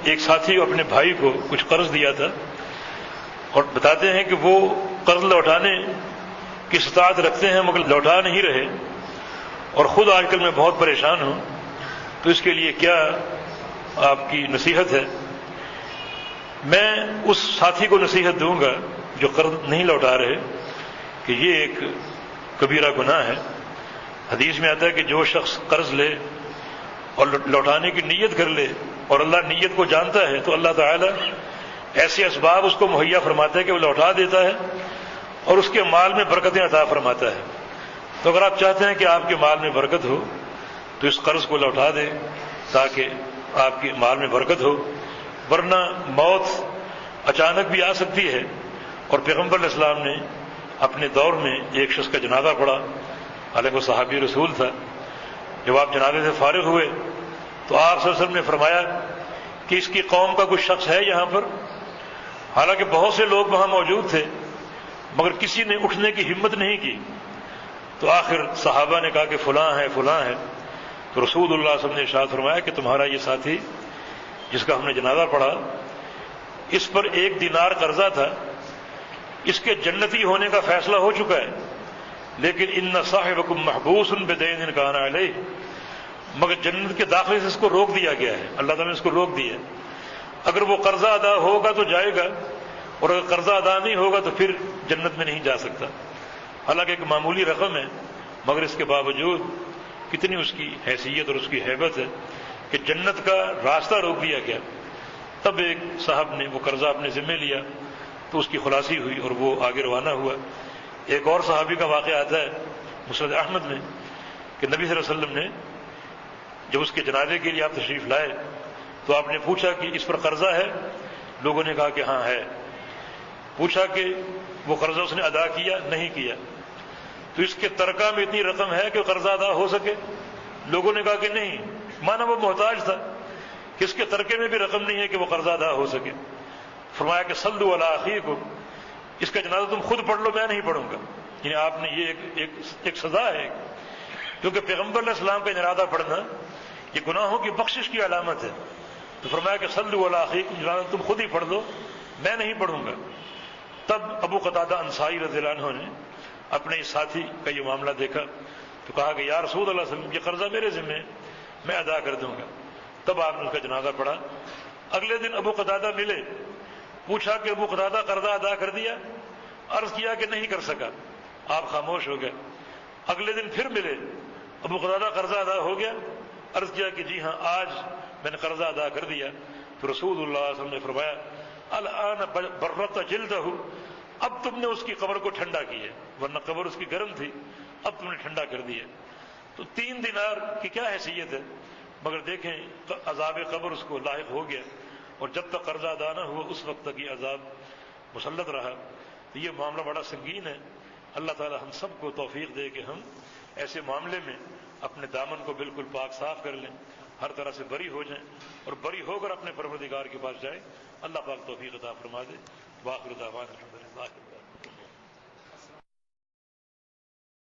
ایک ساتھی اپنے بھائی کو کچھ قرض دیا تھا اور بتاتے ہیں کہ وہ قرض لوٹانے کی استطاعت رکھتے ہیں مگر لوٹا نہیں رہے، اور خود آج کل میں بہت پریشان ہوں، تو اس کے لیے کیا آپ کی نصیحت ہے؟ میں اس ساتھی کو نصیحت دوں گا جو قرض نہیں لوٹا رہے کہ یہ ایک کبیرہ گناہ ہے۔ حدیث میں آتا ہے کہ جو شخص قرض لے اور لوٹانے کی نیت کر لے اور اللہ نیت کو جانتا ہے تو اللہ تعالیٰ ایسے اسباب اس کو مہیا فرماتا ہے کہ وہ لوٹا دیتا ہے اور اس کے مال میں برکتیں عطا فرماتا ہے۔ تو اگر آپ چاہتے ہیں کہ آپ کے مال میں برکت ہو تو اس قرض کو لوٹا دیں تاکہ آپ کے مال میں برکت ہو، ورنہ موت اچانک بھی آ سکتی ہے۔ اور پیغمبر علیہ السلام نے اپنے دور میں ایک شخص کا جنازہ پڑھا، حالانکہ وہ صحابی رسول تھا۔ جب آپ جنازے سے فارغ ہوئے تو آپ صلی اللہ علیہ وسلم نے فرمایا کہ اس کی قوم کا کوئی شخص ہے یہاں پر؟ حالانکہ بہت سے لوگ وہاں موجود تھے مگر کسی نے اٹھنے کی ہمت نہیں کی۔ تو آخر صحابہ نے کہا کہ فلاں ہے فلاں ہے، تو رسول اللہ صلی اللہ علیہ وسلم نے ارشاد فرمایا کہ تمہارا یہ ساتھی جس کا ہم نے جنازہ پڑھا اس پر 1 دینار قرضہ تھا، اس کے جنتی ہونے کا فیصلہ ہو چکا ہے، لیکن ان صاحبکم محبوس بدین کان علیہ، مگر جنت کے داخلے سے اس کو روک دیا گیا ہے، اللہ تعالیٰ نے اس کو روک دیا ہے۔ اگر وہ قرضہ ادا ہوگا تو جائے گا، اور اگر قرضہ ادا نہیں ہوگا تو پھر جنت میں نہیں جا سکتا۔ حالانکہ ایک معمولی رقم ہے مگر اس کے باوجود کتنی اس کی حیثیت اور اس کی ہیبت ہے کہ جنت کا راستہ روک دیا گیا۔ تب ایک صاحب نے وہ قرضہ اپنے ذمہ لیا تو اس کی خلاصی ہوئی اور وہ آگے روانہ ہوا۔ ایک اور صحابی کا واقعہ آتا ہے مسند احمد میں کہ نبی صلی اللہ علیہ وسلم نے جب اس کے جنازے کے لیے آپ تشریف لائے تو آپ نے پوچھا کہ اس پر قرضہ ہے؟ لوگوں نے کہا کہ ہاں ہے۔ پوچھا کہ وہ قرضہ اس نے ادا کیا؟ نہیں کیا۔ تو اس کے ترکہ میں اتنی رقم ہے کہ قرضہ ادا ہو سکے؟ لوگوں نے کہا کہ نہیں، مانا وہ محتاج تھا کہ اس کے ترکے میں بھی رقم نہیں ہے کہ وہ قرضہ ادا ہو سکے۔ فرمایا کہ صلوا علی اخیکم، اس کا جنازہ تم خود پڑھ لو، میں نہیں پڑھوں گا۔ یعنی آپ نے یہ ایک سزا ہے، کیونکہ پیغمبر علیہ السلام کا جنازہ پڑھنا یہ گناہوں کی بخشش کی علامت ہے۔ تو فرمایا کہ صلوا علی اخیکم، جنازہ تم خود ہی پڑھ لو، میں نہیں پڑھوں گا۔ تب ابو قتادہ انصاری رضی اللہ عنہ نے اپنے اس ساتھی کا یہ معاملہ دیکھا تو کہا کہ یا رسول اللہ صلی اللہ علیہ وسلم، یہ قرضہ میرے ذمہ ہے، میں ادا کر دوں گا۔ تب آپ نے اس کا جنازہ پڑھا۔ اگلے دن ابو قتادہ ملے، پوچھا کہ ابو قتادہ قرضہ ادا کر دیا؟ عرض کیا کہ نہیں کر سکا۔ آپ خاموش ہو گئے۔ اگلے دن پھر ملے، ابو قتادہ قرضہ ادا ہو گیا؟ عرض کیا کہ جی ہاں، آج میں نے قرضہ ادا کر دیا۔ تو رسول اللہ صلی اللہ علیہ وسلم نے فرمایا الآن برت جلدہ، اب تم نے اس کی قبر کو ٹھنڈا کیا، ورنہ قبر اس کی گرم تھی، اب تم نے ٹھنڈا کر دیا۔ تو 3 دینار کی کیا حیثیت ہے، مگر دیکھیں عذاب قبر اس کو لاحق ہو گیا، اور جب تک قرضہ ادا نہ ہوا اس وقت تک یہ عذاب مسلط رہا۔ تو یہ معاملہ بڑا سنگین ہے۔ اللہ تعالی ہم سب کو توفیق دے کہ ہم ایسے معاملے میں اپنے دامن کو بالکل پاک صاف کر لیں، ہر طرح سے بری ہو جائیں، اور بری ہو کر اپنے پروردگار کے پاس جائیں۔ اللہ پاک توفیق عطا فرما دے۔ وآخر دعوانا الحمدللہ۔